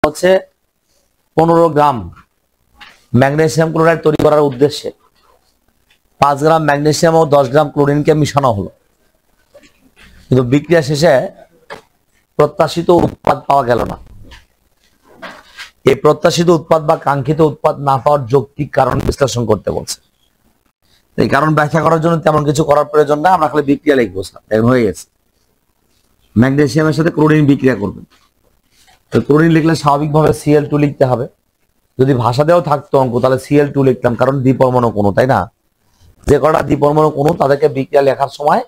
হচ্ছে 15 গ্রাম magnesium chloride তৈরি করার উদ্দেশ্যে 5 গ্রাম ম্যাগনেসিয়াম ও 10 গ্রাম ক্লোরিনকে মিশানো হলো, কিন্তু বিক্রিয়া শেষে প্রত্যাশিত উৎপাদ পাওয়া গেল না। এই প্রত্যাশিত উৎপাদ বা কাঙ্ক্ষিত উৎপাদ না পাওয়ার যৌক্তিক কারণ বিশ্লেষণ করতে বলছে। এই কারণ ব্যাখ্যা করার জন্য তেমন কিছু করার প্রয়োজন না, আমরা খালি বিক্রিয়া লিখবো। এখন হয়ে গেছে, ম্যাগনেসিয়ামের সাথে ক্লোরিন বিক্রিয়া করবে। তো ক্লোরিন লিখলে স্বাভাবিকভাবে Cl2 লিখতে হবে। যদি ভাষাতেও থাকতো অঙ্ক তাহলে Cl2 লিখতাম, কারণ দ্বিপরমাণু অণু, তাই না? যে কটা দ্বিপরমাণু অণু তাদেরকে বিক্রিয়া লেখার সময়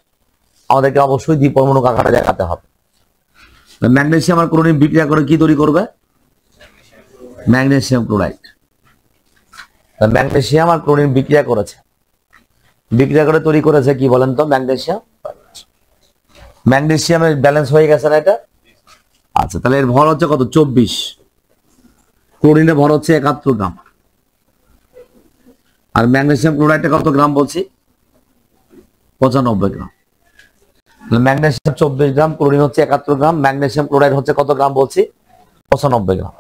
আমাদেরকে অবশ্যই দ্বিপরমাণু আকারে দেখাতে হবে। ম্যাগনেসিয়াম আর ক্লোরিন বিক্রিয়া করে কি তৈরি করবে? Magnesium chloride. ম্যাগনেসিয়াম আর ক্লোরিন বিক্রিয়া করেছে, বিক্রিয়া করে তৈরি করেছে কি বলেন তো? ম্যাগনেসিয়াম। ম্যাগনেসিয়ামের ব্যালেন্স হয়ে গেছে না এটা? আচ্ছা, তাহলে এর ভর হচ্ছে কত? 24। ক্লোরিনের ভর হচ্ছে 71 গ্রাম। আর ম্যাগনেসিয়াম ক্লোরাইডে কত গ্রাম বলছি? 95 গ্রাম। ম্যাগনেসিয়াম 24 গ্রাম, ক্লোরিন হচ্ছে 71 গ্রাম, ম্যাগনেসিয়াম ক্লোরাইড হচ্ছে কত গ্রাম বলছি? 95 গ্রাম।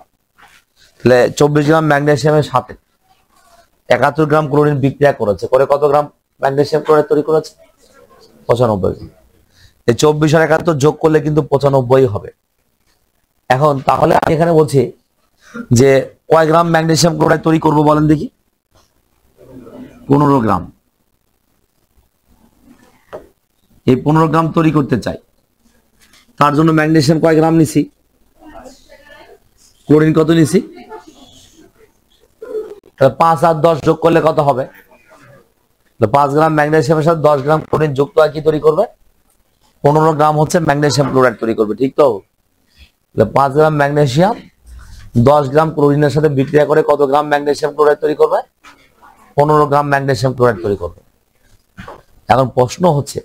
তাহলে 24 গ্রাম ম্যাগনেসিয়ামের সাথে 71 গ্রাম ক্লোরিন বিক্রিয়া করেছে, করে কত গ্রাম ম্যাগনেসিয়াম ক্লোরাইড তৈরি করেছে? 95 গ্রাম। এই 24 আর 71 যোগ করলে কিন্তু 95 হবে। এখন তাহলে আমি এখানে বলছি যে কয় গ্রাম ম্যাগনেসিয়াম ক্লোরাইড তৈরি করব বলেন দেখি? 15 গ্রাম। এই 15 গ্রাম তৈরি করতে চাই, তার জন্য ম্যাগনেসিয়াম কয় গ্রাম নিছি? ক্লোরিন কত নিছি? 5 আর 10 যোগ করলে কত হবে? 5 গ্রাম ম্যাগনেসিয়ামের সাথে 10 গ্রাম ক্লোরিন যুক্ত আর কি তৈরি করবে? 15 গ্রাম হচ্ছে ম্যাগনেসিয়াম ক্লোরাইড তৈরি করবে, ঠিক তো? 5 গ্রাম ম্যাগনেসিয়াম 10 গ্রাম ক্লোরিনের সাথে বিক্রিয়া করে কত গ্রাম ম্যাগনেসিয়াম ক্লোরাইড তৈরি করবে? 15 গ্রাম ম্যাগনেসিয়াম ক্লোরাইড তৈরি করবে। এখন প্রশ্ন হচ্ছে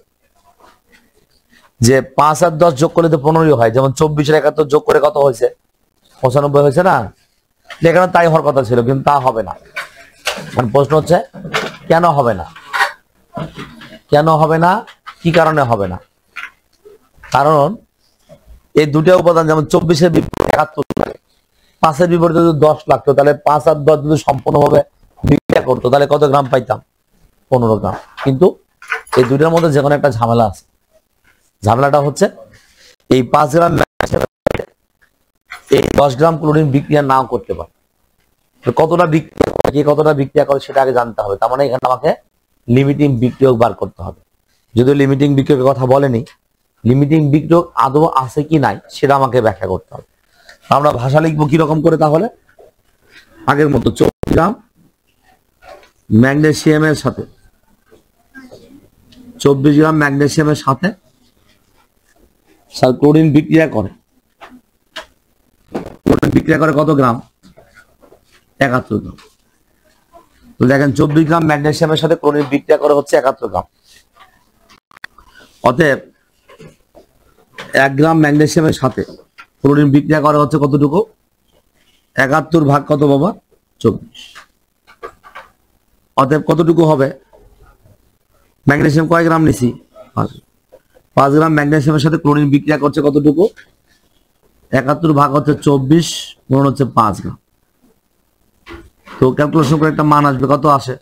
যে 5 আর 10 যোগ করলে তো 15ই হয়, যেমন 24 আর 71 যোগ করে কত হয়েছে? 95 হয়েছে না? এখানে তাই হওয়ার কথা ছিল, কিন্তু তা হবে না। প্রশ্ন হচ্ছে কেন হবে না? কেন হবে না? কি কারণে হবে না? কারণ এই দুটো উপাদান, যেমন 24-এর বিপরীতে 71 লাগে, 5-এর বিপরীতে যদি 10 লাগতো, তাহলে 5 আর 10 যদি সম্পূর্ণভাবে বিক্রিয়া করতো তাহলে কত গ্রাম পাইতাম? 15 গ্রাম। কিন্তু এই দুইটার মধ্যে যে কোনো একটা ঝামেলা আছে। ঝামেলাটা হচ্ছে এই 5 গ্রাম এই 10 গ্রাম ক্লোরিন বিক্রিয়া নাও করতে পারে। কতটা বিক্রিয়া করে, কি কতটা বিক্রিয়া করে সেটা আগে জানতে হবে। তার মানে এখানে আমাকে লিমিটিং বিক্রিয়ক বার করতে হবে। যদিও লিমিটিং বিক্রিয়কের কথা বলেনি, লিমিটিং বিক্রিয়ক আদৌ আছে কি নাই সেটা আমাকে ব্যাখ্যা করতে হবে। আমরা ভাষা লিখবো কিরকম করে? তাহলে আগের মতো 24 গ্রাম ম্যাগনেসিয়ামের সাথে 24 গ্রাম ম্যাগনেসিয়ামের সাথে ক্লোরিন বিক্রিয়া করে। ক্লোরিন বিক্রিয়া করে কত গ্রাম? 71 গ্রাম। তো দেখেন 24 গ্রাম ম্যাগনেসিয়ামের সাথে ক্লোরিন বিক্রিয়া করে হচ্ছে 71 গ্রাম। অতএব 1 গ্রাম ম্যাগনেসিয়ামের সাথে ক্লোরিন বিক্রিয়া করে হচ্ছে কতটুকু? 71 ভাগ কত বাবা? 24। অতএব কতটুকু হবে? ম্যাগনেসিয়াম কয় গ্রাম নিছি? 5 গ্রাম ম্যাগনেসিয়ামের সাথে ক্লোরিন বিক্রিয়া করছে কতটুকু? 71 ভাগ হচ্ছে 24 গুণ হচ্ছে 5 গ্রাম। তো ক্যালকুলেশন করে একটা মান আসবে, কত আসে?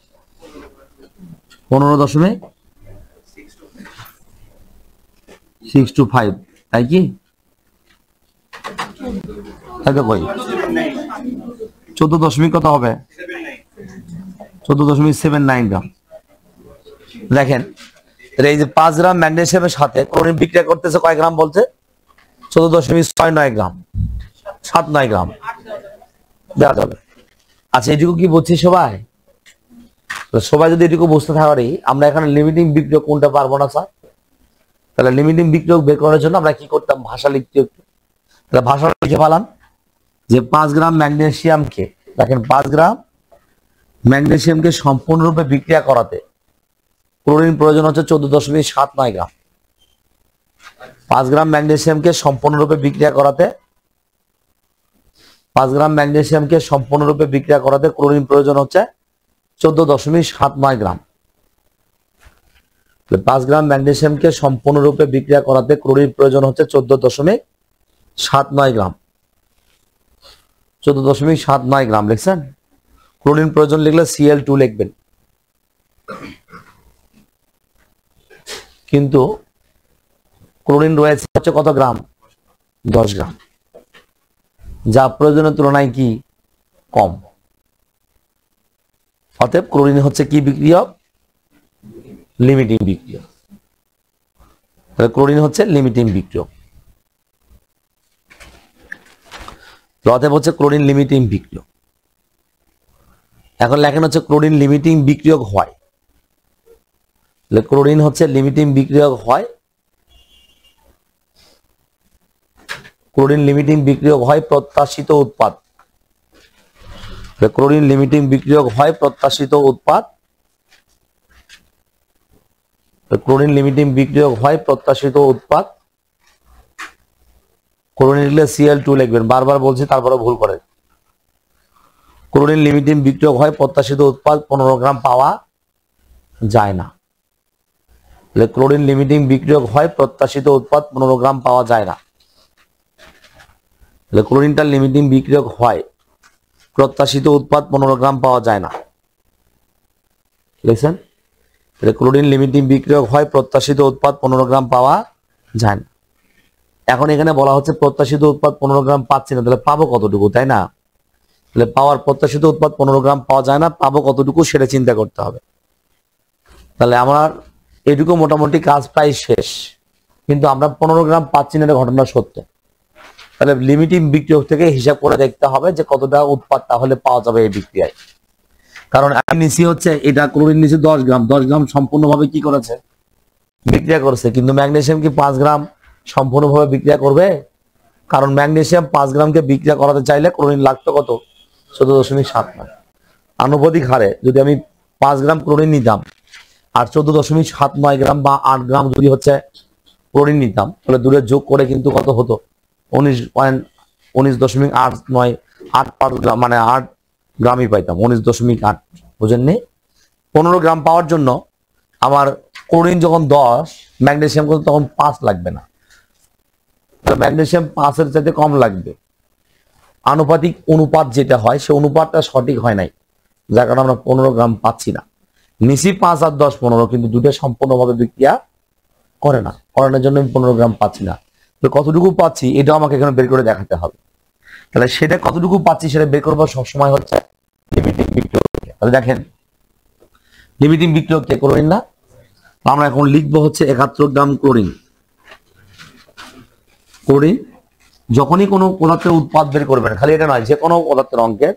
15.625, তাই কি? তাই তো কই 14 কত হবে? 14.79 গ্রাম। দেখেন এই যে 5 গ্রাম ম্যাগনেসিয়ামের সাথে ক্লোরিন বিক্রিয়া করতেছে কয় গ্রাম বলছে? 14.69 গ্রাম, 79 গ্রাম দেওয়া যাবে। আচ্ছা, এটুকু কি বুঝছি সবাই? সবাই যদি এটুকু বুঝতে পারি, আমরা এখানে লিমিটিং বিক্রিয়ক কোনটা পারবো না স্যার? তাহলে লিমিটিং বিক্রিয়ক বের করার জন্য আমরা কি করতাম? ভাষা লিখতে একটু। তাহলে ভাষা লিখে ফেলাম যে 5 গ্রাম ম্যাগনেসিয়ামকে, দেখেন 5 গ্রাম ম্যাগনেসিয়ামকে সম্পূর্ণরূপে বিক্রিয়া করাতে ক্লোরিন প্রয়োজন হচ্ছে 14.79 গ্রাম। 5 গ্রাম ম্যাগনেসিয়ামকে সম্পূর্ণরূপে বিক্রিয়া করাতে 5 গ্রাম ম্যাগনেসিয়ামকে সম্পূর্ণরূপে বিক্রিয়া করাতে ক্লোরিন প্রয়োজন হচ্ছে 14.79 গ্রাম। 5 গ্রাম ম্যাগনেসিয়ামকে সম্পূর্ণরূপে বিক্রিয়া করাতে ক্লোরিন প্রয়োজন হচ্ছে 14.79 গ্রাম। 14.79 গ্রাম লিখছেন। ক্লোরিন প্রয়োজন লিখলে Cl2 লিখবেন, কিন্তু ক্লোরিন রয়েছে হচ্ছে কত গ্রাম? 10 গ্রাম, যা প্রয়োজনের তুলনায় কি কম। অতএব ক্লোরিন হচ্ছে কি বিক্রিয়ক? লিমিটিং বিক্রিয়ক। ক্লোরিন হচ্ছে লিমিটিং বিক্রিয়ক। অতএব হচ্ছে ক্লোরিন লিমিটিং বিক্রিয়ক। এখন লেখেন হচ্ছে ক্লোরিন লিমিটিং বিক্রিয়ক হয়। ক্লোরিন হচ্ছে লিমিটিং বিক্রিয়ক হয়, ক্লোরিন লিমিটিং বিক্রিয়ক হয় প্রত্যাশিত উৎপাদ। ক্লোরিন লিমিটিং বিক্রিয়ক হয় প্রত্যাশিত উৎপাদ। ক্লোরিন লিমিটিং বিক্রিয়ক হয় প্রত্যাশিত উৎপাদ। ক্লোরিন লিখলে Cl2 লিখবেন, বারবার বলছি তারপরে ভুল করে। ক্লোরিন লিমিটিং বিক্রিয়ক হয় প্রত্যাশিত উৎপাদ 15 গ্রাম পাওয়া যায় না। ক্লোরিন লিমিটিং বিক্রিয়ক হয় প্রত্যাশিত উৎপাদ 15 গ্রাম পাওয়া যায় না। ক্লোরিনটা লিমিটিং বিক্রিয়ক হয়, প্রত্যাশিত উৎপাদ 15 গ্রাম পাওয়া যায় না। লিখছেন? ক্লোরিন লিমিটিং বিক্রিয়ক হয় প্রত্যাশিত উৎপাদ 15 গ্রাম পাওয়া যায় না। এখন এখানে বলা হচ্ছে প্রত্যাশিত উৎপাদ 15 গ্রাম পাচ্ছি না, তাহলে পাবো কতটুকু, তাই না? তাহলে পাওয়ার প্রত্যাশিত উৎপাদ 15 গ্রাম পাওয়া যায় না, পাবো কতটুকু সেটা চিন্তা করতে হবে। তাহলে আমার এটুকু মোটামুটি কাজ প্রায় শেষ, কিন্তু আমরা 15 গ্রাম পাচ্ছি না, এটা ঘটনা সত্য। তাহলে লিমিটিং বিক্রিয়ক থেকে হিসাব করে দেখতে হবে যে কতটা উৎপাদ তাহলে পাওয়া যাবে এই বিক্রিয়ায়। কারণ আমি নিচে হচ্ছে এটা ক্লোরিন নিচে 10 গ্রাম, 10 গ্রাম সম্পূর্ণভাবে কি করেছে? বিক্রিয়া করেছে। কিন্তু ম্যাগনেসিয়াম কি 5 গ্রাম সম্পূর্ণভাবে বিক্রিয়া করবে? কারণ ম্যাগনেসিয়াম 5 গ্রামকে বিক্রিয়া করাতে চাইলে ক্লোরিন লাগতো কত? 14.79। আনুপাতিক হারে যদি আমি 5 গ্রাম ক্লোরিন নিতাম আর 14.79 গ্রাম বা 8 গ্রাম যদি হচ্ছে ক্লোরিন নিতাম, তাহলে দূরে যোগ করে কিন্তু কত হতো? 19.8985 গ্রাম, মানে 8 গ্রামই পাইতাম, 19.8। বুঝেননি? 15 গ্রাম পাওয়ার জন্য আমার ক্লোরিন যখন 10, ম্যাগনেসিয়াম কিন্তু তখন 5 লাগবে না, ম্যাগনেসিয়াম 5-এর চাইতে কম লাগবে। আনুপাতিক অনুপাত যেটা হয় সে অনুপাতটা সঠিক হয় নাই, যার কারণে আমরা 15 গ্রাম পাচ্ছি না। নিচি 5 আর 10 15, কিন্তু দুটো সম্পূর্ণভাবে বিক্রিয়া করে না, করানোর জন্য আমি 15 গ্রাম পাচ্ছি না। তো কতটুকু পাচ্ছি এটাও আমাকে এখানে বের করে দেখাতে হবে। তাহলে সেটা কতটুকু পাচ্ছি সেটা বের করবার সবসময় হচ্ছে লিমিটিং বিক্রিয়ক। তাহলে দেখেন লিমিটিং বিক্রিয়ক কে? ক্লোরিন না? আমরা এখন লিখবো হচ্ছে 71 গ্রাম ক্লোরিন। ক্লোরিন যখনই কোনো পদার্থের উৎপাদ বের করবেন, খালি এটা নয়, যে কোনো পদার্থের অঙ্কের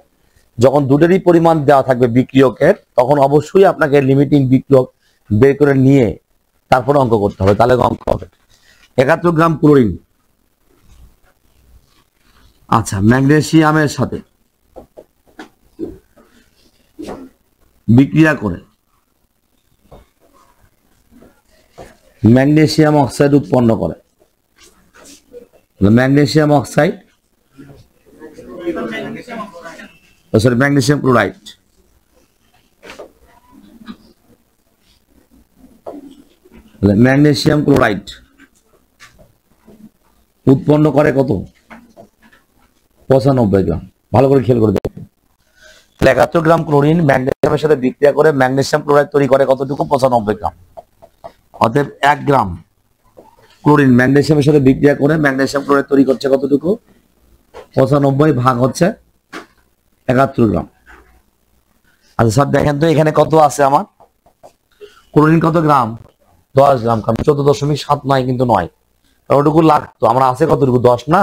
যখন দুটোরই পরিমাণ দেওয়া থাকবে বিক্রিয়কের, তখন অবশ্যই আপনাকে লিমিটিং বিক্রিয়ক বের করে নিয়ে তারপরে অঙ্ক করতে হবে, তাহলে অঙ্ক হবে। 71 গ্রাম ক্লোরিন আচ্ছা ম্যাগনেসিয়ামের সাথে বিক্রিয়া করে ম্যাগনেসিয়াম অক্সাইড উৎপন্ন করে। Magnesium oxide, sorry magnesium chloride, magnesium chloride উৎপন্ন করে কত? 95 গ্রাম। ভালো করে খেয়াল করে দেখুন। 71 গ্রাম ক্লোরিন ম্যাগনেসিয়ামের সাথে বিক্রিয়া করে ম্যাগনেসিয়াম ক্লোরাইড তৈরি করে কতটুকু? 95 গ্রাম। অতএব 1 গ্রাম ক্লোরিন ম্যাগনেসিয়ামের সাথে বিক্রিয়া করে ম্যাগনেসিয়াম ক্লোরাইড তৈরি করছে কতটুকু? 95 ভাগ হচ্ছে 71 গ্রাম। আচ্ছা স্যার দেখেন তো এখানে কত আছে আমার? ক্লোরিন কত গ্রাম? 10 গ্রাম। কারণ 14.79 কিন্তু নয়, ওটুকু লাগতো। আমরা আছে কতটুকু? 10 না?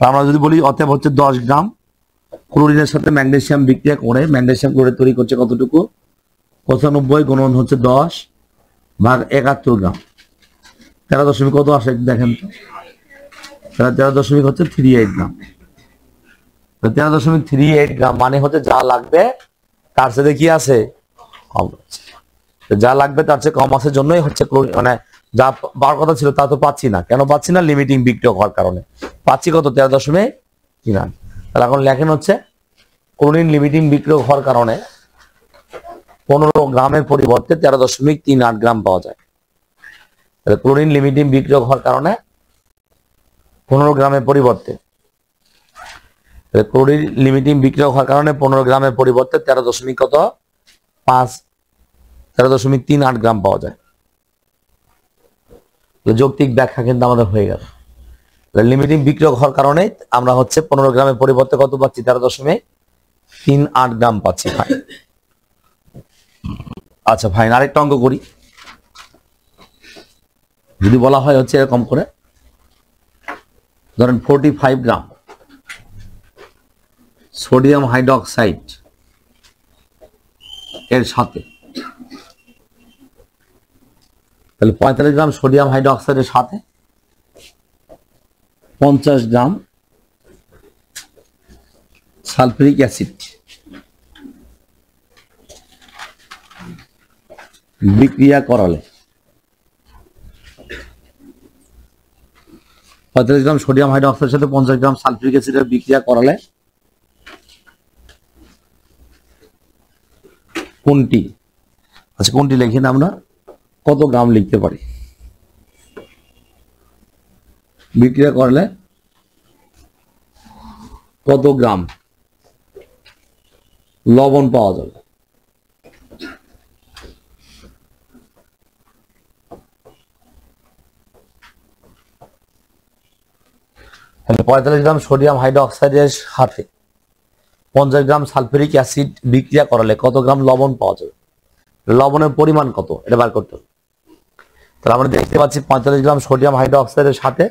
আমরা যদি বলি অতএব হচ্ছে 10 গ্রাম ক্লোরিনের সাথে ম্যাগনেসিয়াম বিক্রিয়া করে ম্যাগনেসিয়াম ক্লোরাইড তৈরি করছে কতটুকু? 95 গুণন হচ্ছে 10 ভাগ 71 গ্রাম। 13 কত আসে দেখেন তো? 13 হচ্ছে 38 গ্রাম। 13.38 গ্রাম মানে হচ্ছে যা লাগবে তার সাথে কি আছে? কম আছে। যা লাগবে তার চেয়ে কম আছে জন্যই হচ্ছে মানে যা পাওয়ার কথা ছিল তা তো পাচ্ছি না। কেন পাচ্ছি না? লিমিটিং বিক্রিয়ক হওয়ার কারণে। পাচ্ছি কত? 13.3। তাহলে এখন লেখেন হচ্ছে ক্লোরিন লিমিটিং বিক্রিয়ক হওয়ার কারণে 15 গ্রামের পরিবর্তে 13.38 গ্রাম পাওয়া যায়। তাহলে ক্লোরিন লিমিটিং বিক্রিয়ক হওয়ার কারণে 15 গ্রামের পরিবর্তে ক্লোরিন লিমিটিং বিক্রিয়ক হওয়ার কারণে 15 গ্রামের পরিবর্তে 13.38 গ্রাম পাওয়া যায়। যৌক্তিক ব্যাখ্যা কিন্তু আমাদের হয়ে গেল। লিমিটিং বিক্রিয়ক হওয়ার কারণে আমরা হচ্ছে 15 গ্রামের পরিবর্তে কত পাচ্ছি? 13.38 গ্রাম পাচ্ছি। আচ্ছা ফাইন, আরেকটা অঙ্ক করি। যদি বলা হয় হচ্ছে এরকম করে, ধরেন 45 গ্রাম সোডিয়াম হাইড্রোক্সাইড এর সাথে, তাহলে 45 গ্রাম সোডিয়াম হাইড্রোক্সাইডের সাথে 50 গ্রাম সালফিউরিক অ্যাসিড বিক্রিয়া করালে 45 গ্রাম সোডিয়াম হাইড্রোক্সাইডের সাথে 50 গ্রাম সালফিউরিক অ্যাসিডের বিক্রিয়া করালে কোনটি, আচ্ছা কোনটি লিখি না, আমরা কত গ্রাম লিখতে পারি? বিক্রিয়া করলে কত গ্রাম লবণ পাওয়া যাবে? তাহলে 45 গ্রাম সোডিয়াম হাইড্রোক্সাইডের সাথে 50 গ্রাম সালফিউরিক অ্যাসিড বিক্রিয়া করালে কত গ্রাম লবণ পাওয়া যাবে? লবণের পরিমাণ কত এটা বার করতে হবে। তাহলে আমরা দেখতে পাচ্ছি 45 গ্রাম সোডিয়াম হাইড্রোক্সাইডের সাথে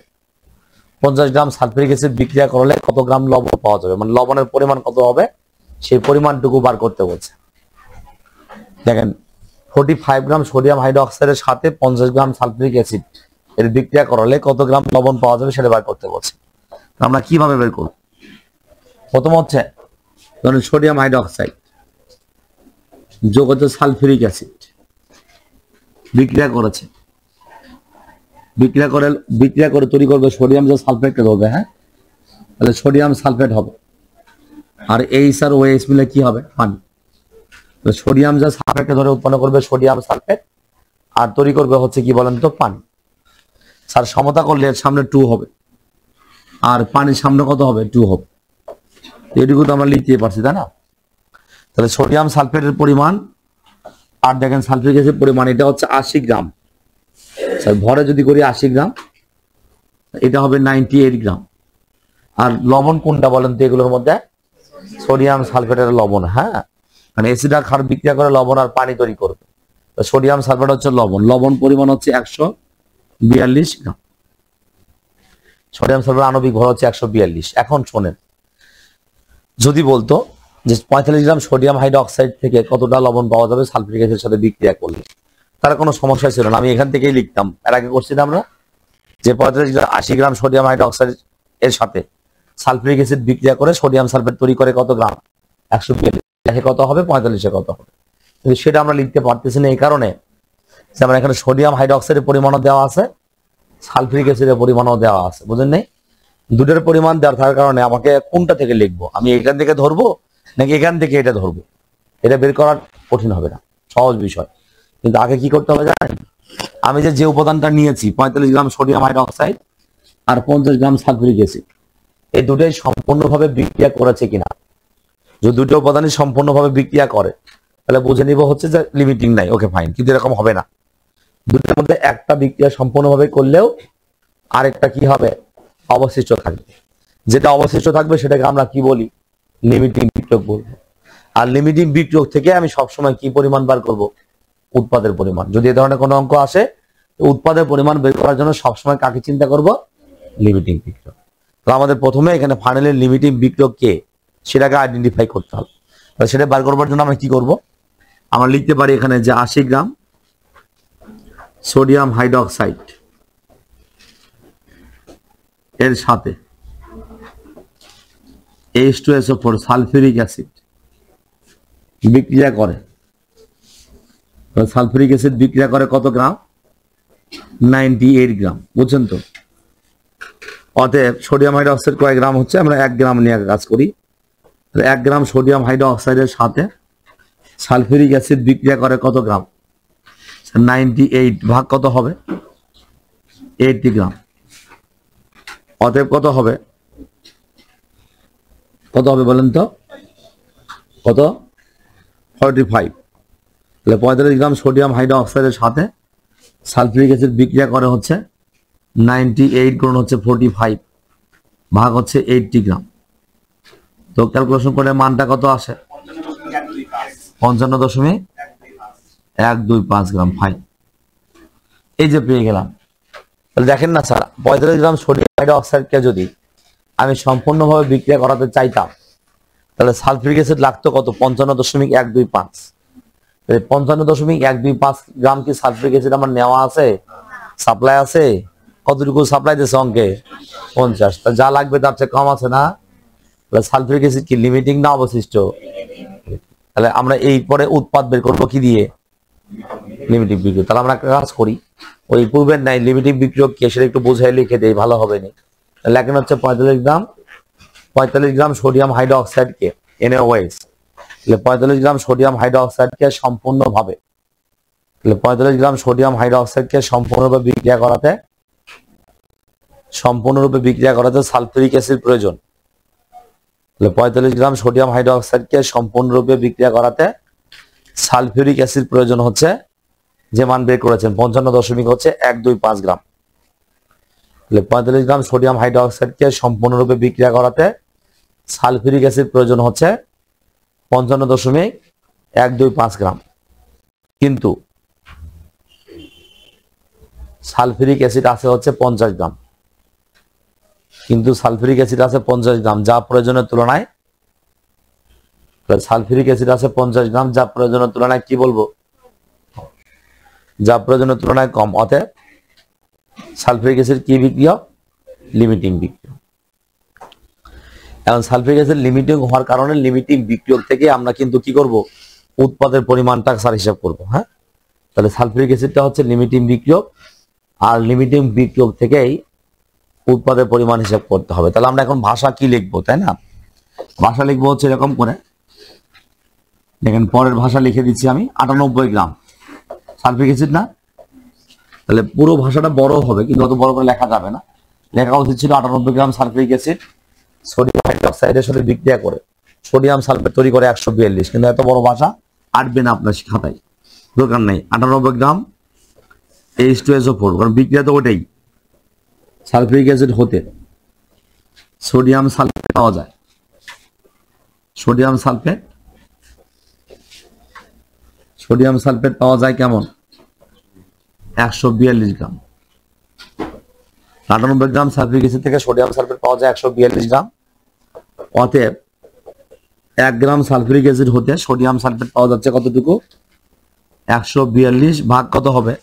50 গ্রাম সালফিউরিক অ্যাসিড বিক্রিয়া করলে কত গ্রাম লবণ পাওয়া যাবে, মানে লবণের পরিমাণ কত হবে সেই পরিমাণটুকু বার করতে বলছে। দেখেন 45 গ্রাম সোডিয়াম হাইড্রোক্সাইডের সাথে 50 গ্রাম সালফিউরিক অ্যাসিড এর বিক্রিয়া করালে কত গ্রাম লবণ পাওয়া যাবে সেটা বার করতে বলছে। আমরা কিভাবে বের করব? প্রথম হচ্ছে ধরেন সোডিয়াম হাইড্রোক্সাইড যোগ হচ্ছে সালফিউরিক অ্যাসিড বিক্রিয়া করেছে, বিক্রিয়া করে তৈরি করবে সোডিয়াম যে সালফেট হবে, হ্যাঁ, তাহলে সোডিয়াম সালফেট হবে। আর এইচ আর ওএইচ মিলে কি হবে? পানি। সোডিয়াম যে সালফেটকে ধরে উৎপন্ন করবে সোডিয়াম সালফেট, আর তৈরি করবে হচ্ছে কি বলেন তো? পানি। স্যার সমতা করলে এর সামনে 2 হবে, আর পানির সামনে কত হবে? 2 হবে। এটুকু তো আমরা লিখতে পারছি, তাই না? তাহলে সোডিয়াম সালফেটের পরিমাণ আর দেখেন সালফিউরিক অ্যাসিড পরিমাণ, এটা হচ্ছে 80 গ্রাম। স্যার ভরে যদি করি 80 গ্রাম, এটা হবে 98 গ্রাম। আর লবণ কোনটা বলেন তো এগুলোর মধ্যে? সোডিয়াম সালফেটের লবণ, হ্যাঁ, মানে অ্যাসিড আর ক্ষার বিক্রিয়া করে লবণ আর পানি তৈরি করবে। সোডিয়াম সালফেট হচ্ছে লবণ, লবণ পরিমাণ হচ্ছে 142 গ্রাম। সোডিয়াম সালফেট আণবিক ভর হচ্ছে 142। এখন শোনেন, যদি বলতো যে 45 গ্রাম সোডিয়াম হাইড্রোক্সাইড থেকে কতটা লবণ পাওয়া যাবে সালফিউরিক অ্যাসিডের সাথে বিক্রিয়া করলে, তার কোনো সমস্যা ছিল না, আমি এখান থেকেই লিখতাম। এর আগে করছি না আমরা যে 80 গ্রাম সোডিয়াম হাইড্রোক্সাইড এর সাথে সালফিউরিক অ্যাসিড বিক্রিয়া করে সোডিয়াম সালফেট তৈরি করে কত গ্রাম? 142। কত হবে? 45 কত হবে? কিন্তু সেটা আমরা লিখতে পারতেছি না এই কারণে যে আমরা এখানে সোডিয়াম হাইড্রোক্সাইডের পরিমাণও দেওয়া আছে, সালফিউরিক অ্যাসিডের পরিমাণও দেওয়া আছে, বুঝেন নাই? দুটোর পরিমাণ দেওয়ার থাকার কারণে আমাকে কোনটা থেকে লিখবো? আমি এখান থেকে ধরবো নাকি এখান থেকে এটা ধরবো? এটা বের করার কঠিন হবে না, সহজ বিষয়। কিন্তু আগে কি করতে হবে জানেন? আমি যে উপাদানটা নিয়েছি 45 গ্রাম সোডিয়াম হাইড্রোক্সাইড আর 50 গ্রাম সালফিউরিক অ্যাসিড, এই দুটোই সম্পূর্ণভাবে বিক্রিয়া করেছে কিনা। যদি দুটো উপাদানই সম্পূর্ণভাবে বিক্রিয়া করে তাহলে বুঝে নিব হচ্ছে যে লিমিটিং নাই, ওকে ফাইন। কিন্তু এরকম হবে না, দুটোর মধ্যে একটা বিক্রিয়া সম্পূর্ণভাবে করলেও আরেকটা কি হবে? অবশিষ্ট থাকবে। যেটা অবশিষ্ট থাকবে সেটাকে আমরা কি বলি? লিমিটিং বিক্রিয়ক বলবো। আর লিমিটিং বিক্রিয়ক থেকে আমি সবসময় কি পরিমাণ বার করব? উৎপাদের পরিমাণ। যদি এই ধরনের কোনো অঙ্ক আসে, উৎপাদের পরিমাণ বের করার জন্য সবসময় কাকে চিন্তা করব? লিমিটিং বিক্রিয়ক। তো আমাদের প্রথমে এখানে ফাইনালি লিমিটিং বিক্রিয়ক কে সেটাকে আইডেন্টিফাই করতে হবে। তাহলে সেটা বার করবার জন্য আমরা কি করব? আমরা লিখতে পারি এখানে যে 80 গ্রাম সোডিয়াম হাইড্রোক্সাইড এর সাথে H2SO4 সালফিউরিক অ্যাসিড বিক্রিয়া করে, সালফিউরিক অ্যাসিড বিক্রিয়া করে কত গ্রাম? 98 গ্রাম, বুঝছেন তো? অতএব সোডিয়াম হাইড্রোক্সাইড কয় গ্রাম হচ্ছে? আমরা 1 গ্রাম নিয়ে কাজ করি। 1 গ্রাম সোডিয়াম হাইড্রোক্সাইডের সাথে সালফিউরিক অ্যাসিড বিক্রিয়া করে কত গ্রাম? 98 ভাগ কত হবে? 80 গ্রাম। অতএব কত হবে? কত হবে বলেন তো? কত? 45। তাহলে 45 গ্রাম সোডিয়াম হাইড্রোক্সাইডের সাথে সালফিউরিক অ্যাসিড বিক্রিয়া করে হচ্ছে 98 গুণ হচ্ছে 45 ভাগ হচ্ছে 80 গ্রাম। তো ক্যালকুলেশন করে মানটা কত আসে? 55.125 গ্রাম। ফাইন, এই যে পেয়ে গেলাম। তাহলে দেখেন না স্যার, 45 গ্রাম সোডিয়াম হাইড্রোক্সাইডকে যদি আমি সম্পূর্ণভাবে বিক্রিয়া করাতে চাইতাম তাহলে সালফিউরিক অ্যাসিড লাগতো কত? 55.125। 55.125 গ্রাম কি সালফিউরিক অ্যাসিড আমার নেওয়া আছে, সাপ্লাই আছে? কতটুকু সাপ্লাই দিয়েছে অঙ্কে? 50। তা যা লাগবে তার চেয়ে কম আছে না? সালফিউরিক অ্যাসিড কি লিমিটিং না অবশিষ্ট? তাহলে আমরা এই পরে উৎপাদ বের করবো কি দিয়ে? লিমিটিং বিক্রিয়ক। তাহলে আমরা একটা কাজ করি, ওই পূর্বের নাই লিমিটিং বিক্রিয়ক কি সেটা একটু বোঝাই লিখে দেই, ভালো হবে না? লেখেন হচ্ছে 45 গ্রাম সোডিয়াম হাইড্রোক্সাইডকে NaOH, 45 গ্রাম সোডিয়াম হাইড্রোক্সাইডকে সম্পূর্ণভাবে 45 গ্রাম সোডিয়াম হাইড্রোক্সাইডকে সম্পূর্ণরূপে বিক্রিয়া করাতে সালফিউরিক অ্যাসিড প্রয়োজন। 45 গ্রাম সোডিয়াম হাইড্রোক্সাইডকে সম্পূর্ণরূপে বিক্রিয়া করাতে সালফিউরিক অ্যাসিড প্রয়োজন হচ্ছে যে মান বের করেছেন 55.125 গ্রাম। 45 গ্রাম সোডিয়াম হাইড্রোক্সাইডকে সম্পূর্ণরূপে বিক্রিয়া করাতে সালফিউরিক অ্যাসিড প্রয়োজন হচ্ছে 55.125 গ্রাম। কিন্তু সালফিউরিক অ্যাসিড আছে হচ্ছে 50 গ্রাম, যা প্রয়োজনের তুলনায় সালফিউরিক অ্যাসিড আছে 50 গ্রাম, যা প্রয়োজনের তুলনায় কি বলবো? যা প্রয়োজনের তুলনায় কম। অতএব সালফিউরিক অ্যাসিড কি বিক্রিয়ক? লিমিটিং বিক্রিয়ক। এখন সালফিউরিক অ্যাসিড লিমিটিং হওয়ার কারণে লিমিটিং বিক্রিয়ক থেকে আমরা কিন্তু কি করব? উৎপাদের পরিমাণটা স্যার হিসাব করব। হ্যাঁ, তাহলে সালফিউরিক অ্যাসিডটা হচ্ছে লিমিটিং বিক্রিয়ক, আর লিমিটিং বিক্রিয়ক থেকেই উৎপাদের পরিমাণ হিসাব করতে হবে। তাহলে আমরা এখন ভাষা কি লিখবো, তাই না? ভাষা লিখবো হচ্ছে এরকম করে, দেখেন পরের ভাষা লিখে দিচ্ছি আমি 98 গ্রাম সালফিউরিক অ্যাসিড না? তাহলে পুরো ভাষাটা বড় হবে, কিন্তু অত বড় করে লেখা যাবে না। লেখা উচিত ছিল 98 গ্রাম সালফিউরিক অ্যাসিড সোডিয়াম হাইড্রোক্সাইডের সাথে বিক্রিয়া করে সোডিয়াম সালফেট তৈরি করে 142। কিন্তু এত বড় ভাষা আটবে না আপনার খাতায়, দরকার নেই। 98 গ্রাম H2SO4, কারণ বিক্রিয়া তো ওটাই, সালফিউরিক অ্যাসিড হতে সোডিয়াম সালফেট পাওয়া যায়। সোডিয়াম সালফেট পাওয়া যায় কেমন? 142 গ্রাম। 98 গ্রাম সালফিউরিক অ্যাসিড থেকে সোডিয়াম সালফেট পাওয়া যায় 142 গ্রাম। অতএব 1 গ্রাম সালফিউরিক অ্যাসিড হতে সোডিয়াম সালফেট পাওয়া যাচ্ছে কতটুকু? 142 ভাগ কত হবে?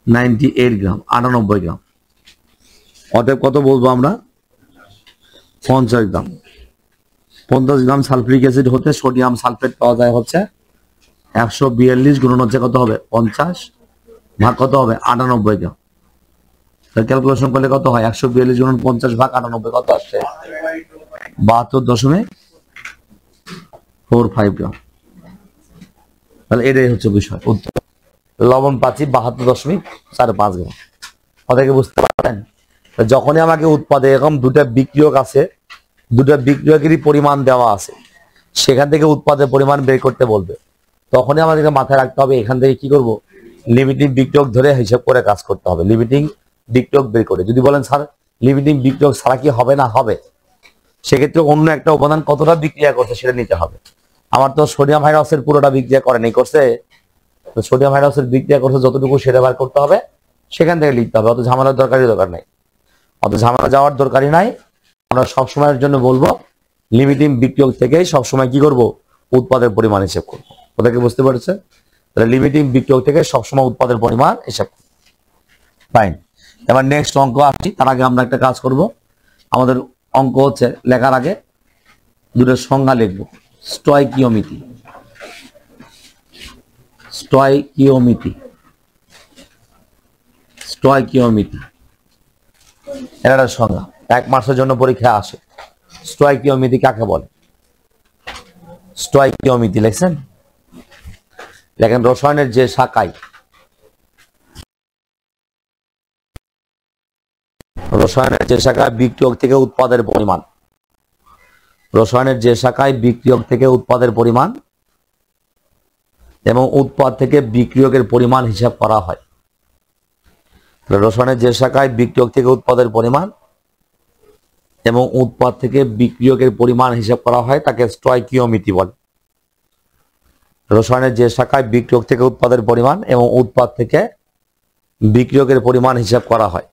98 গ্রাম, 98 গ্রাম। অতএব কত বলবো আমরা? 50 গ্রাম। 50 গ্রাম সালফিউরিক অ্যাসিড হতে সোডিয়াম সালফেট পাওয়া যায় হচ্ছে 142 গুণন হচ্ছে কত হবে? 50 ভাগ কত হবে? 98 গ্রাম। ক্যালকুলেশন করলে কত হয়? 142 গুণন 50 ভাগ 98 কত আসছে? 72.45 গ্রাম। তাহলে এটাই হচ্ছে বিষয়, উত্তর। লবণ পাচ্ছি 72.45 গ্রাম। কথাকে বুঝতে পারলেন? যখনই আমাকে উৎপাদে এরকম দুটা বিক্রিয়ক আছে, দুটা বিক্রিয়কেরই পরিমাণ দেওয়া আছে, সেখান থেকে উৎপাদের পরিমাণ বের করতে বলবে, তখনই আমাদেরকে মাথায় রাখতে হবে এখান থেকে কি করব? লিমিটিং বিক্রিয়ক ধরে হিসাব করে কাজ করতে হবে, লিমিটিং বিক্রিয়ক বের করে। যদি বলেন স্যার লিমিটিং বিক্রিয়ক ছাড়া কি হবে না? হবে। সেক্ষেত্রে অন্য একটা উপাদান কতটা বিক্রিয়া করছে সেটা নিতে হবে। আমার তো সোডিয়াম হাইড্রোক্সাইড পুরোটা বিক্রিয়া করে নেই, করছে? সোডিয়াম হাইড্রোক্সাইড বিক্রিয়া করছে যতটুকু সেটা বার করতে হবে, সেখান থেকে লিখতে হবে। অত ঝামেলার দরকার নাই, অত ঝামেলা যাওয়ার দরকারই নাই। আমরা সবসময়ের জন্য বলবো লিমিটিং বিক্রিয়ক থেকেই সবসময় কি করব? উৎপাদের পরিমাণ হিসেব করবো। ওদেরকে বুঝতে পারছে? তাহলে লিমিটিং বিক্রিয়ক থেকে সবসময় উৎপাদের পরিমাণ হিসাব করবো। ফাইন, এবার নেক্সট অঙ্ক আসছি। তার আগে আমরা একটা কাজ করব, আমাদের অঙ্ক হচ্ছে লেখার আগে দুটো সংজ্ঞা লিখব। স্টয়কিওমিতি, এটা একটা সংজ্ঞা, 1 মাসের জন্য পরীক্ষা আসে। স্টয়কিওমিতি কাকে বলে? স্টয়কিওমিতি লিখছেন? দেখেন রসায়নের যে শাখায় বিক্রিয়ক থেকে উৎপাদের পরিমাণ, রসায়নের যে শাখায় বিক্রিয়ক থেকে উৎপাদের পরিমাণ এবং উৎপাদ থেকে বিক্রিয়কের পরিমাণ হিসাব করা হয়। রসায়নের যে শাখায় বিক্রিয়ক থেকে উৎপাদের পরিমাণ এবং উৎপাদ থেকে বিক্রিয়কের পরিমাণ হিসাব করা হয় তাকে স্টয়কিওমিতি বলে। রসায়নের যে শাখায় বিক্রিয়ক থেকে উৎপাদের পরিমাণ এবং উৎপাদ থেকে বিক্রিয়কের পরিমাণ হিসাব করা হয়।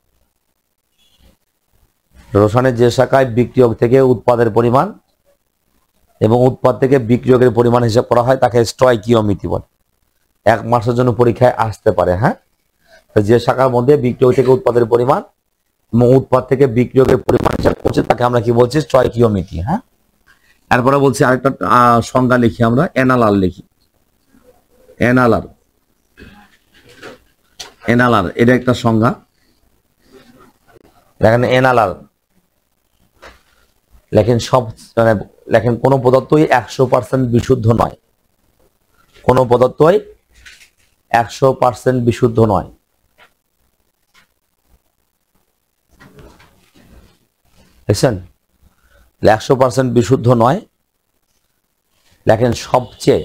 রসায়নের যে শাখায় বিক্রিয়ক থেকে উৎপাদের পরিমাণ এবং উৎপাদ থেকে বিক্রিয়কের পরিমাণ হিসাব করা হয় তাকে স্টয়কিওমিতি বলে। 1 মাসের জন্য পরীক্ষায় আসতে পারে। হ্যাঁ, যে শাখার মধ্যে বিক্রিয়ক থেকে উৎপাদের পরিমাণ এবং উৎপাদ থেকে বিক্রিয়কের পরিমাণ হিসাব করছে তাকে আমরা কি বলছি? স্টয়কিওমিতি। হ্যাঁ, এরপরে বলছি আরেকটা সংজ্ঞা লিখি আমরা, এনালার লিখি। এনালার, এনালার এটা একটা সংজ্ঞা। দেখেন এনালার লেখেন সব মানে লেখেন কোন পদার্থই 100% বিশুদ্ধ নয়। কোন পদার্থই 100% বিশুদ্ধ নয়। দেখছেন 100% বিশুদ্ধ নয়। লেখেন সবচেয়ে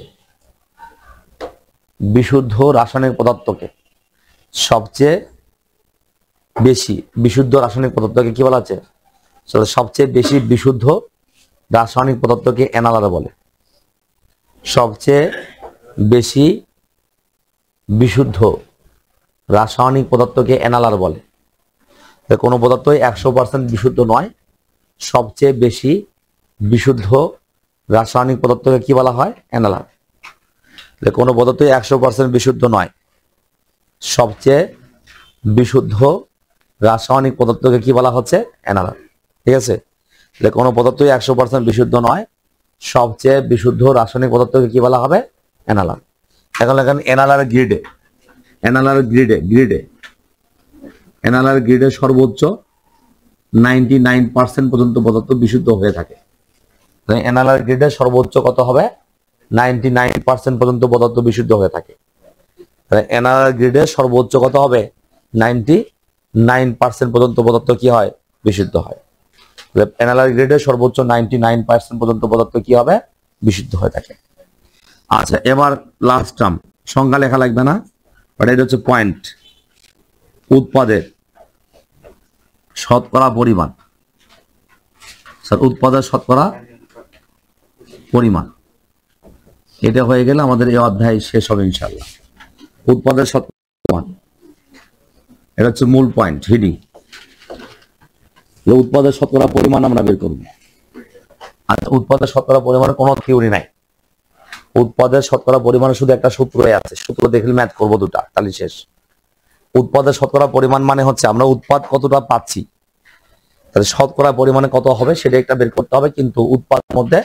বিশুদ্ধ রাসায়নিক পদার্থকে, সবচেয়ে বেশি বিশুদ্ধ রাসায়নিক পদার্থকে কি বলা আছে? সবচেয়ে বেশি বিশুদ্ধ রাসায়নিক পদার্থকে এনালার বলে। সবচেয়ে বেশি বিশুদ্ধ রাসায়নিক পদার্থকে এনালার বলে। কোনো পদার্থই 100% বিশুদ্ধ নয়। সবচেয়ে বেশি বিশুদ্ধ রাসায়নিক পদার্থকে কি বলা হয়? এনালার। কোনো পদার্থই 100% বিশুদ্ধ নয়। সবচেয়ে বিশুদ্ধ রাসায়নিক পদার্থকে কি বলা হচ্ছে? এনালার। ঠিক আছে, কোনো পদার্থই 100% বিশুদ্ধ নয়। সবচেয়ে বিশুদ্ধ রাসায়নিক পদার্থকে কি বলা হবে? এনালার। এখন লেখেন এনালার গ্রিডে, এনালার গ্রিডে গ্রিডে এনালার গ্রিডে সর্বোচ্চ 99% পর্যন্ত পদার্থ বিশুদ্ধ হয়ে থাকে। এনালার গ্রিডে সর্বোচ্চ কত হবে? 99% পর্যন্ত পদার্থ বিশুদ্ধ হয়ে থাকে। এনালার গ্রিডে সর্বোচ্চ কত হবে? 99% পর্যন্ত পদার্থ কি হয়? বিশুদ্ধ হয়। এনালার গ্রিডে সর্বোচ্চ 99% পর্যন্ত পদার্থ কি হবে? বিশুদ্ধ হয়ে থাকে। আচ্ছা, এবার লাস্ট টার্ম, সংজ্ঞা লেখা লাগবে না, বাট এটা হচ্ছে পয়েন্ট। উৎপাদের শতকরা পরিমাণ, স্যার উৎপাদের শতকরা পরিমাণ, এটা হয়ে গেলে আমাদের এই অধ্যায় শেষ হবে ইনশাআল্লাহ। উৎপাদের শতকরা পরিমাণ, এটা হচ্ছে মূল পয়েন্ট, হিডিং। উৎপাদের শতকরা পরিমাণ আমরা বের করব। আর উৎপাদের শতকরা পরিমাণের কোনো থিওরি নাই। উৎপাদের শতকরা পরিমাণে শুধু একটা সূত্রই আছে, সূত্র দেখলে ম্যাথ করব দুটা, তাহলে শেষ। উৎপাদের শতকরা পরিমাণ মানে হচ্ছে আমরা উৎপাদ কতটা পাচ্ছি, তাহলে শতকরা পরিমাণে কত হবে সেটা একটা বের করতে হবে। কিন্তু উৎপাদের মধ্যে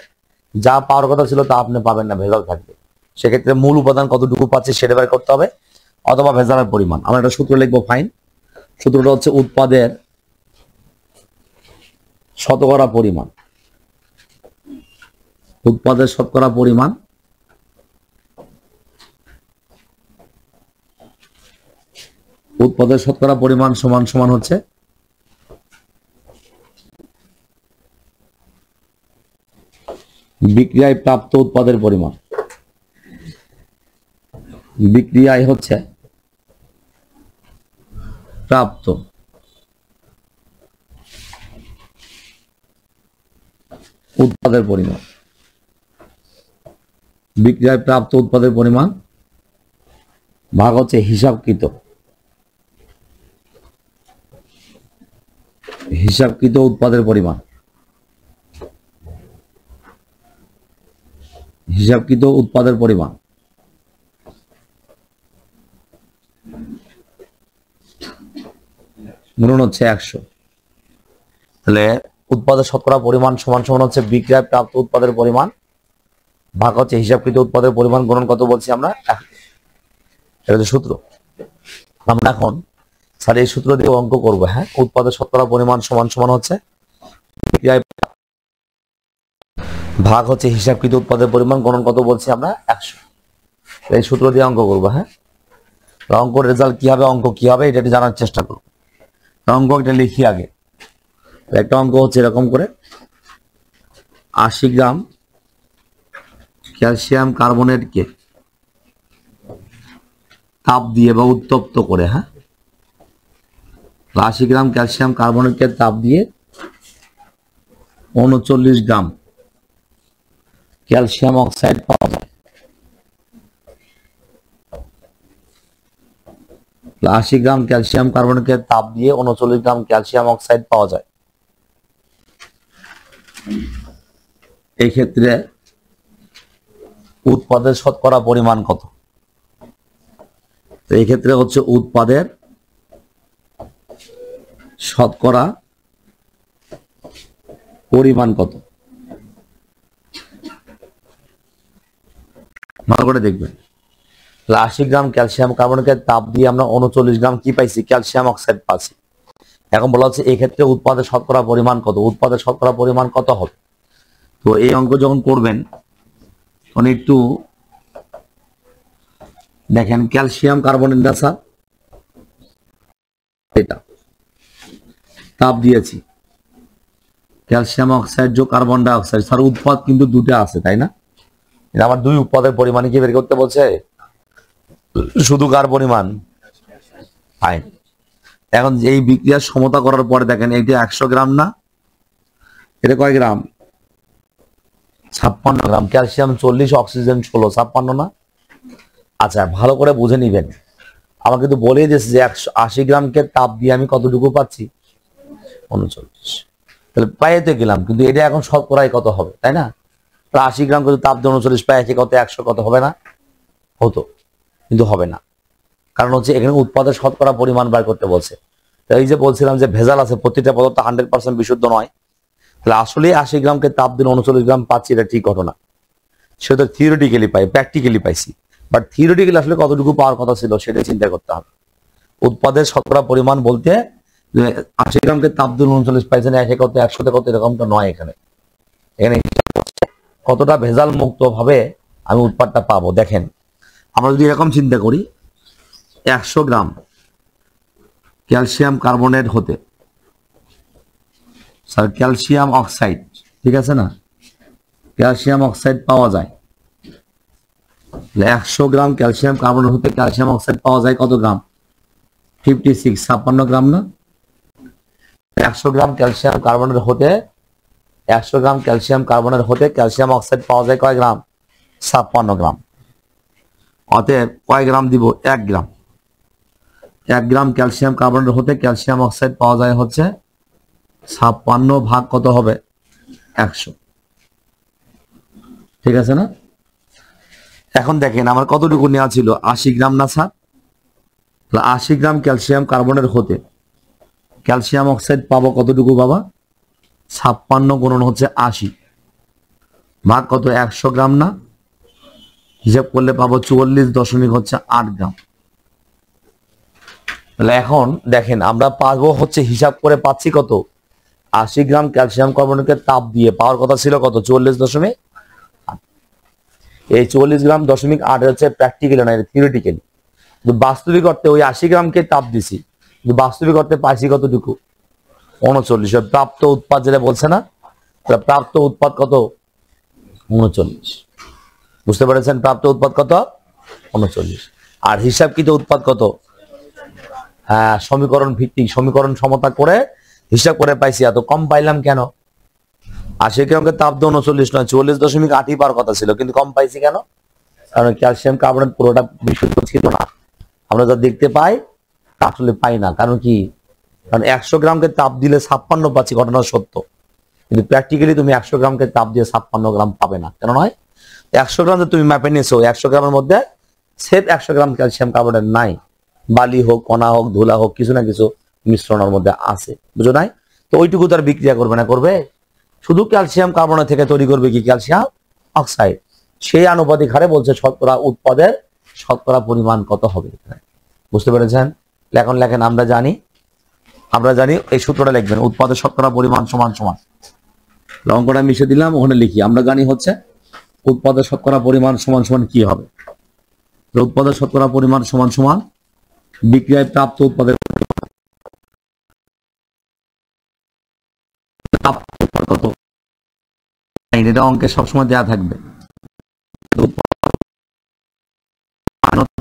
যা পাওয়ার কথা ছিল তা আপনি পাবেন না, ভেজাল থাকবে। সেক্ষেত্রে মূল উপাদান কতটুকু পাচ্ছি সেটা বের করতে হবে, অথবা ভেজালের পরিমাণ। আমরা একটা সূত্র লিখবো, ফাইন। সূত্রটা হচ্ছে উৎপাদের শতকরা পরিমাণ। উৎপাদের শতকরা পরিমাণ উৎপাদের শতকরা পরিমাণ সমান সমান হচ্ছে বিক্রিয়ায় প্রাপ্ত উৎপাদের পরিমাণ। বিক্রিয়ায় হচ্ছে প্রাপ্ত উৎপাদের পরিমাণ। বিক্রিয়ায় প্রাপ্ত উৎপাদের পরিমাণ ভাগ হচ্ছে হিসাবকৃত উৎপাদের পরিমাণ। হিসাবকৃত উৎপাদের পরিমাণ গুণন হচ্ছে 100। তাহলে উৎপাদের শতকরা পরিমাণ সমান সমান হচ্ছে বিক্রিয়ায় প্রাপ্ত উৎপাদের পরিমাণ ভাগ হচ্ছে হিসাবকৃত উৎপাদের পরিমাণ গুণন কত বলছি আমরা? এটা হচ্ছে সূত্র। আমরা এখন স্যার এই সূত্র দিয়ে অঙ্ক করবো। হ্যাঁ, উৎপাদের শতকরা পরিমাণ সমান সমান হচ্ছে বিক্রিয়ায় ভাগ হচ্ছে হিসাবকৃত উৎপাদের পরিমাণ গুণন কত বলছি আমরা? 100। এই সূত্র দিয়ে অঙ্ক করবো। হ্যাঁ, অঙ্কের রেজাল্ট কি হবে, অঙ্ক কি হবে এটা জানার চেষ্টা করবো। অঙ্ক এটা লিখি আগে। একটা অঙ্ক হচ্ছে এরকম করে, 80 গ্রাম ক্যালসিয়াম কার্বনেটকে তাপ দিয়ে বা উত্তপ্ত করে, হ্যাঁ, 80 গ্রাম ক্যালসিয়াম কার্বনেটকে তাপ দিয়ে 39 গ্রাম ক্যালসিয়াম অক্সাইড পাওয়া যায়। 80 গ্রাম ক্যালসিয়াম কার্বনেটকে তাপ দিয়ে 39 গ্রাম ক্যালসিয়াম অক্সাইড পাওয়া যায়। এই ক্ষেত্রে উৎপাদের শতকরা পরিমাণ কত? এই ক্ষেত্রে হচ্ছে উৎপাদের শতকরা পরিমাণ কত, ভালো করে দেখবেন। 80 গ্রাম ক্যালসিয়াম কার্বনেটের তাপ দিয়ে আমরা 39 গ্রাম কি পাইছি? ক্যালসিয়াম অক্সাইড পাচ্ছি। এখন বলা হচ্ছে এই ক্ষেত্রে উৎপাদের শতকরা পরিমাণ কত? উৎপাদের শতকরা পরিমাণ কত হবে? তো এই অঙ্ক যখন করবেন তখন একটু দেখেন, ক্যালসিয়াম কার্বনেট না স্যার, এটা তাপ দিয়েছি, ক্যালসিয়াম অক্সাইড যোগ কার্বন ডাই অক্সাইড, স্যার উৎপাদ কিন্তু দুটো আছে তাই না? এটা আমার দুই উৎপাদের পরিমাণ কি বের করতে বলছে? শুধু কার পরিমাণ? ফাইন। এখন এই বিক্রিয়ার সমতা করার পরে দেখেন এটা 100 গ্রাম না, এটা কয় গ্রাম? 56 গ্রাম। ক্যালসিয়াম 40, অক্সিজেন 16, 56 না? আচ্ছা ভালো করে বুঝে নিবেন, আমাকে তো বলেই দিয়েছে যে 180 গ্রামকে তাপ দিয়ে আমি কতটুকু পাচ্ছি? 39। তাহলে পাইতে গেলাম, কিন্তু এটা এখন শতকরায় কত হবে তাই না? 80 গ্রাম কিন্তু তাপ দিয়ে 39 পাইছে কত? 100 কত হবে না? হতো, কিন্তু হবে না, কারণ হচ্ছে এখানে উৎপাদের শতকরা পরিমাণ বার করতে বলছে। এই যে বলছিলাম যে ভেজাল আছে, প্রতিটা পদার্থ 100% বিশুদ্ধ নয়, তাহলে আসলে 80 গ্রামকে তাপ দিন 39 গ্রাম পাচ্ছি, এটা ঠিক ঘটনা। সেটা থিওরিটিক্যালি পাই, প্র্যাকটিক্যালি পাইছি, বাট থিওরিটিক্যালি আসলে কতটুকু পাওয়ার কথা ছিল সেটা চিন্তা করতে হবে। উৎপাদের শতকরা পরিমাণ বলতে 80 গ্রামকে তাপ দিন 39 পাইছেন, 1 কত 100 কত এরকমটা নয়। এখানে এখানে কতটা ভেজাল মুক্ত ভাবে আমি উৎপাদটা পাবো। দেখেন আমরা যদি এরকম চিন্তা করি, 100 গ্রাম ক্যালসিয়াম কার্বনেট হতে স্যার ক্যালসিয়াম অক্সাইড, ঠিক আছে না, ক্যালসিয়াম অক্সাইড পাওয়া যায়। 100 গ্রাম ক্যালসিয়াম কার্বনেট হতে ক্যালসিয়াম অক্সাইড পাওয়া যায় কত গ্রাম? 56, 56 গ্রাম না? 100 গ্রাম ক্যালসিয়াম কার্বনেট হতে 100 গ্রাম ক্যালসিয়াম কার্বনেট হতে ক্যালসিয়াম অক্সাইড পাওয়া যায় কয় গ্রাম? 56 গ্রাম। অতএব কয় গ্রাম দিব? 1 গ্রাম। 1 গ্রাম ক্যালসিয়াম কার্বনেট হতে ক্যালসিয়াম অক্সাইড পাওয়া যায় হচ্ছে 56 ভাগ কত হবে? 100, ঠিক আছে না? এখন দেখেন আমার কতটুকু নেওয়া ছিল? 80 গ্রাম না স্যার? 80 গ্রাম ক্যালসিয়াম কার্বনেট হতে ক্যালসিয়াম অক্সাইড পাবো কতটুকু বাবা? 56 গুণন হচ্ছে 80 ভাগ কত? 100 গ্রাম না? হিসাব করলে পাবো 44.8 গ্রাম। তাহলে এখন দেখেন আমরা পাবো হচ্ছে, হিসাব করে পাচ্ছি কত? 80 গ্রাম ক্যালসিয়াম কার্বনেটকে তাপ দিয়ে পাওয়ার কথা ছিল কত? 44.8। এই 44 গ্রাম দশমিক 8 হচ্ছে প্র্যাকটিক্যালি না, থিওরিটিক্যালি। কিন্তু বাস্তবিক অর্থে ওই 80 গ্রামকে তাপ দিছি, কিন্তু বাস্তবিক অর্থে পাইছি কতটুকু? 39। প্রাপ্ত উৎপাদ যেটা বলছে না, প্রাপ্ত উৎপাদ কত? 39। বুঝতে পেরেছেন? প্রাপ্ত উৎপাদ কত? 39। আর হিসাবকৃত উৎপাদ কত? হ্যাঁ, সমীকরণ ভিত্তিক, সমীকরণ সমতা করে হিসাব করে পাইছি। এত কম পাইলাম কেন? 80 গ্রামকে তাপ দিয়ে 39 নয়, 44.8 পাওয়ার কথা ছিল, কিন্তু কম পাইছি কেন? কারণ ক্যালসিয়াম কার্বনেট পুরোটা বিশুদ্ধ ছিল না। আমরা যা দেখতে পাই আসলে পাই না। কারণ কি? কারণ 100 গ্রামকে তাপ দিলে 56 পাচ্ছি, ঘটনা সত্য, কিন্তু প্র্যাকটিক্যালি তুমি 100 গ্রামকে তাপ দিয়ে 56 গ্রাম পাবে না। কেন নয়? 100 গ্রাম যে তুমি ম্যাপে নিয়েছো, 100 গ্রামের মধ্যে সেট 100 গ্রাম ক্যালসিয়াম কার্বনেট নাই। বালি হোক, কণা হোক, ধুলা হোক, কিছু না কিছু মিশ্রণের মধ্যে আছে, বুঝো নাই? তো ওইটুকু তার বিক্রিয়া করবে না, করবে শুধু ক্যালসিয়াম কার্বনেট থেকে তৈরি করবে কি? Calcium oxide. সেই আনুপাতিক হারে বলছে শতকরা উৎপাদের শতকরা পরিমাণ কত হবে। বুঝতে পেরেছেন? লেখন লেখেন, আমরা জানি এই সূত্রটা লিখবেন, উৎপাদের শতকরা পরিমাণ সমান সমান, অঙ্কটা মিশে দিলাম, ওখানে লিখি। আমরা জানি হচ্ছে উৎপাদের শতকরা পরিমাণ সমান সমান কি হবে? উৎপাদের শতকরা পরিমাণ সমান সমান বিক্রিয়ায় প্রাপ্ত উৎপাদের কত? 9, এটা অঙ্কে সবসময় দেওয়া থাকবে।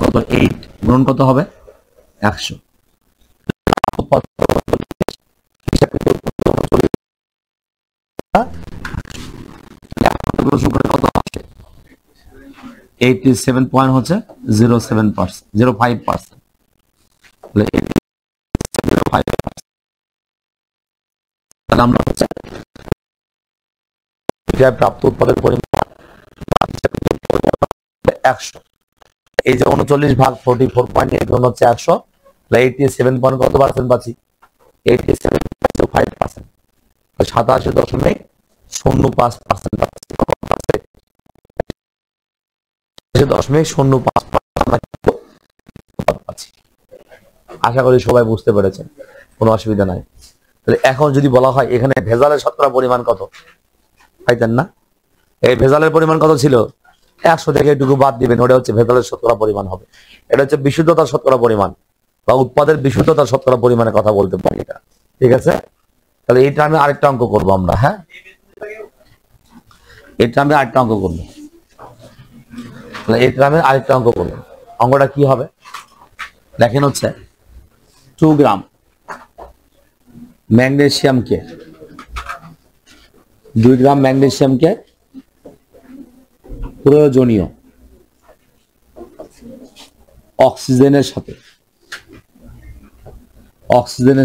কত 8 গুণন কত হবে 100। কত আসে 87 পয়েন্ট হচ্ছে 07%, 05%। তাহলে আমরা প্রাপ্ত উৎপাদনের পরিমাণ 100। এই যে 39 ভাগ 44.8 গুণ হচ্ছে 100, 87 পয়েন্ট কত পার্সেন্ট পাচ্ছি 87.5%, 87.05% পাচ্ছি। আশা করি সবাই বুঝতে পেরেছেন, কোনো অসুবিধা নাই। তাহলে এখন যদি বলা হয় এখানে ভেজালের শতকরা পরিমাণ কত, পাইতেন না? এই ভেজালের পরিমাণ কত ছিল 100 থেকে এটুকু বাদ দিবেন, ওটা হচ্ছে ভেজালের শতকরা পরিমাণ হবে। এটা হচ্ছে বিশুদ্ধতার শতকরা পরিমাণ বা উৎপাদের বিশুদ্ধতার শতকরা পরিমাণের কথা বলতে পারি এটা, ঠিক আছে? তাহলে এইটা আমি আরেকটা অঙ্ক করবো আমরা, হ্যাঁ এটা আমি আরেকটা অঙ্ক করবো। এটা আমি আরেকটা অঙ্ক করবো। অঙ্কটা কি হবে দেখেন, হচ্ছে 2 গ্রাম ম্যাগনেসিয়ামকে 2 গ্রাম ম্যাগনেসিয়ামকে প্রয়োজনীয় অক্সিজেনের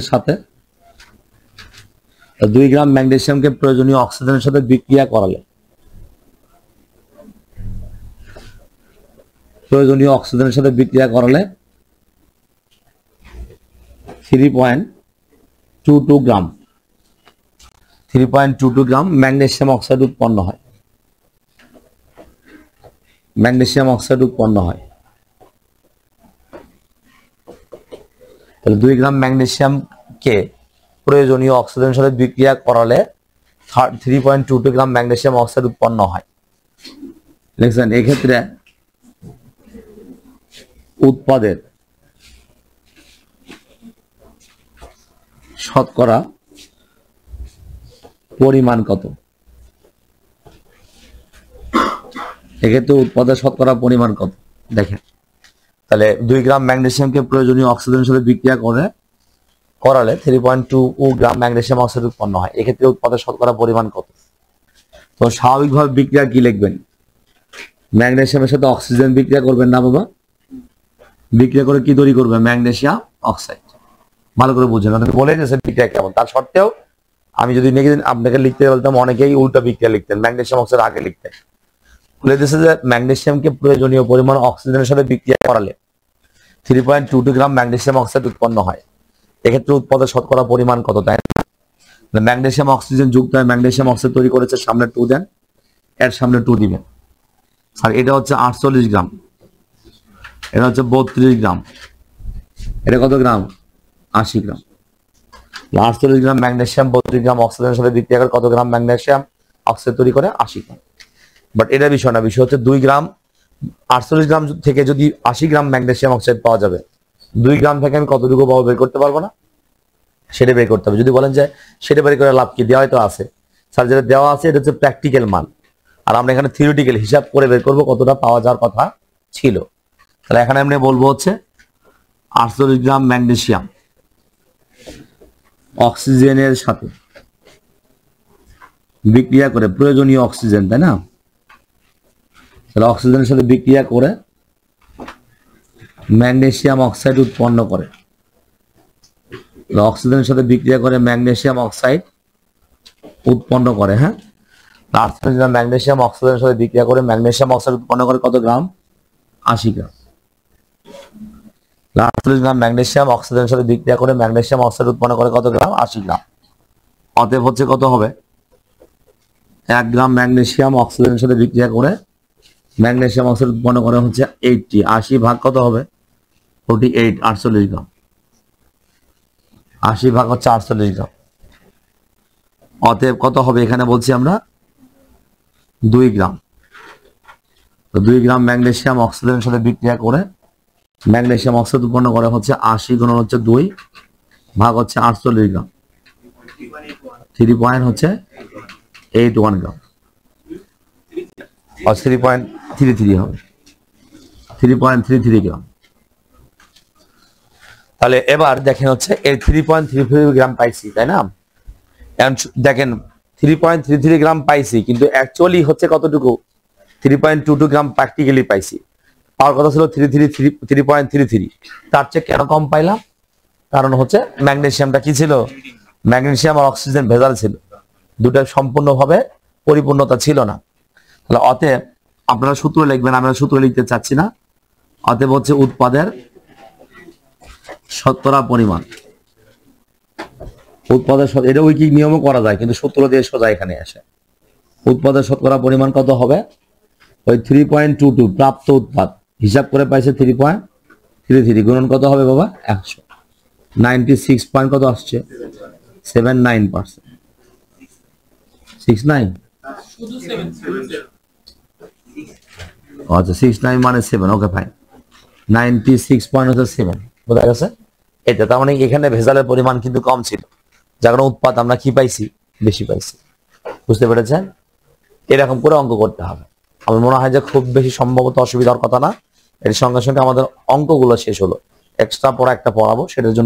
সাথে 2 গ্রাম ম্যাগনেসিয়ামকে প্রয়োজনীয় অক্সিজেনের সাথে বিক্রিয়া করালে 3.22 গ্রাম ম্যাগনেসিয়াম অক্সাইড উৎপন্ন হয়। তাহলে 2 গ্রাম ম্যাগনেসিয়ামকে প্রয়োজনীয় অক্সিজেনের সাথে বিক্রিয়া করালে 3.22 গ্রাম ম্যাগনেসিয়াম অক্সাইড উৎপন্ন হয়। দেখছেন, এক্ষেত্রে উৎপাদের শতকরা পরিমাণ কত? এক্ষেত্রে উৎপাদের শতকরা পরিমাণ কত দেখেন। তাহলে 2 গ্রাম ম্যাগনেসিয়ামকে প্রয়োজনীয় অক্সিজেনের সাথে বিক্রিয়া করালে 3.22 গ্রাম ম্যাগনেসিয়াম অক্সাইড উৎপন্ন হয়। এক্ষেত্রে উৎপাদের শতকরা পরিমাণ কত? তো স্বাভাবিকভাবে বিক্রিয়া কি লিখবেন, ম্যাগনেসিয়ামের সাথে অক্সিজেন বিক্রিয়া করবেন না বাবা, বিক্রিয়া করে কি তৈরি করবে ম্যাগনেসিয়াম অক্সাইড। ভালো করে বুঝেন, বলে দিয়েছেন বিক্রিয়া কেমন। তার সত্ত্বেও আমি যদি আপনাকে লিখতে বলতাম, অনেকেই উল্টা বিক্রিয়া লিখতেন, ম্যাগনেসিয়াম অক্সাইড আগে লিখতেন। বলে দিয়েছে যে ম্যাগনেসিয়ামকে প্রয়োজনীয় পরিমাণ অক্সিজেনের সাথে বিক্রিয়া করালে 3.22 গ্রাম ম্যাগনেসিয়াম অক্সাইড উৎপন্ন হয়। এক্ষেত্রে উৎপাদের শতকরা পরিমাণ কত, তাই না? ম্যাগনেসিয়াম অক্সিজেন যুক্ত হয়, ম্যাগনেসিয়াম অক্সাইড তৈরি করেছে, সামনে 2 দেন, এর সামনে 2 দিবেন। আর এটা হচ্ছে 48 গ্রাম, এটা হচ্ছে 32 গ্রাম, এটা কত গ্রাম 80 গ্রাম। 48 গ্রাম ম্যাগনেসিয়াম 32 গ্রাম অক্সিজেনের সাথে বিক্রিয়া করে কত গ্রাম ম্যাগনেসিয়াম অক্সাইড তৈরি করে 80 গ্রাম। বাট এটা বিষয় না, বিষয় হচ্ছে 2 গ্রাম 48 গ্রাম থেকে যদি 80 গ্রাম ম্যাগনেসিয়াম অক্সাইড পাওয়া যাবে, 2 গ্রাম থেকে আমি কতটুকু পাবো বের করতে পারবো না? সেটা বের করতে হবে। যদি বলেন যে সেটা বের করে লাভ কি, দেওয়া হয়তো আছে স্যার, যেটা দেওয়া আছে এটা হচ্ছে প্র্যাকটিক্যাল মান, আর আমরা এখানে থিওরিটিক্যাল হিসাব করে বের করবো কতটা পাওয়া যাওয়ার কথা ছিল। তাহলে এখানে আমরা বলবো হচ্ছে 48 গ্রাম ম্যাগনেসিয়াম অক্সিজেনের সাথে বিক্রিয়া করে প্রয়োজনীয় অক্সিজেন, তাই না? তাহলে অক্সিজেনের সাথে বিক্রিয়া করে ম্যাগনেসিয়াম অক্সাইড উৎপন্ন করে, অক্সিজেনের সাথে বিক্রিয়া করে ম্যাগনেসিয়াম অক্সাইড উৎপন্ন করে, হ্যাঁ। 48 গ্রাম ম্যাগনেসিয়াম অক্সিজেনের সাথে বিক্রিয়া করে ম্যাগনেসিয়াম অক্সাইড উৎপন্ন করে কত গ্রাম 80 গ্রাম। 48 গ্রাম ম্যাগনেসিয়াম অক্সিজেনের সাথে বিক্রিয়া করে ম্যাগনেসিয়াম অক্সাইড উৎপন্ন করে কত গ্রাম 80 গ্রাম। অতএব হচ্ছে কত হবে, 1 গ্রাম ম্যাগনেসিয়াম অক্সিজেনের সাথে বিক্রিয়া করে ম্যাগনেসিয়াম অক্সাইড উৎপন্ন করে হচ্ছে 80, 80 ভাগ কত হবে 48, 48 গ্রাম। 80 ভাগ হচ্ছে 48 গ্রাম। অতএব কত হবে, এখানে বলছি আমরা 2 গ্রাম। তো 2 গ্রাম ম্যাগনেসিয়াম অক্সিজেনের সাথে বিক্রিয়া করে ম্যাগনেসিয়াম অক্সাইড উৎপন্ন করে হচ্ছে 80 গুণন হচ্ছে 2 ভাগ হচ্ছে 48 গ্রাম, 3.81 গ্রাম। আর 3.33 হবে, 3.33 গ্রাম। তাহলে এবার দেখেন হচ্ছে এই 3.33 গ্রাম পাইছি, তাই না? দেখেন 3.33 গ্রাম পাইছি, কিন্তু অ্যাকচুয়ালি হচ্ছে কতটুকু? 3.22 গ্রাম প্র্যাকটিক্যালি পাইছি। পাওয়ার কথা ছিল 3.33। তার চেয়ে কেন কম পাইলাম? কারণ হচ্ছে ম্যাগনেসিয়ামটা কি ছিল? ম্যাগনেসিয়াম আর অক্সিজেন ভেজাল ছিল, দুটো সম্পূর্ণভাবে পরিপূর্ণতা ছিল না। তাহলে অতএব আপনারা সূত্র লিখবেন, আমরা সূত্র লিখতে চাচ্ছি না। অতএব হচ্ছে উৎপাদের শতকরা পরিমাণ, উৎপাদের এটা ঐকিক নিয়মও করা যায়, কিন্তু সূত্র দিয়ে সোজা এখানে আসে। উৎপাদের শতকরা পরিমাণ কত হবে? ওই 3.22 প্রাপ্ত উৎপাদ হিসাব করে পাইছে 3.33 গুণন কত হবে বাবা? 100। 96 পয়েন্ট কত আসছে? 79%। 69 আচ্ছা, 69 মানে 7। ওকে ফাইন, 96 পয়েন্ট হচ্ছে 7। বোঝা গেছে? এটা তার মানে এখানে ভেজালের পরিমাণ কিন্তু কম ছিল, যার কারণে উৎপাদ আমরা কি পাইছি? বেশি পাইছি। বুঝতে পেরেছেন? এরকম করে অঙ্ক করতে হবে। আমার মনে হয় যে খুব বেশি সম্ভবত অসুবিধার কথা না। এর সঙ্গে সঙ্গে আমাদের অঙ্কগুলো শেষ হলো, এক্সট্রা পড়া একটা পড়াবো, সেটার জন্য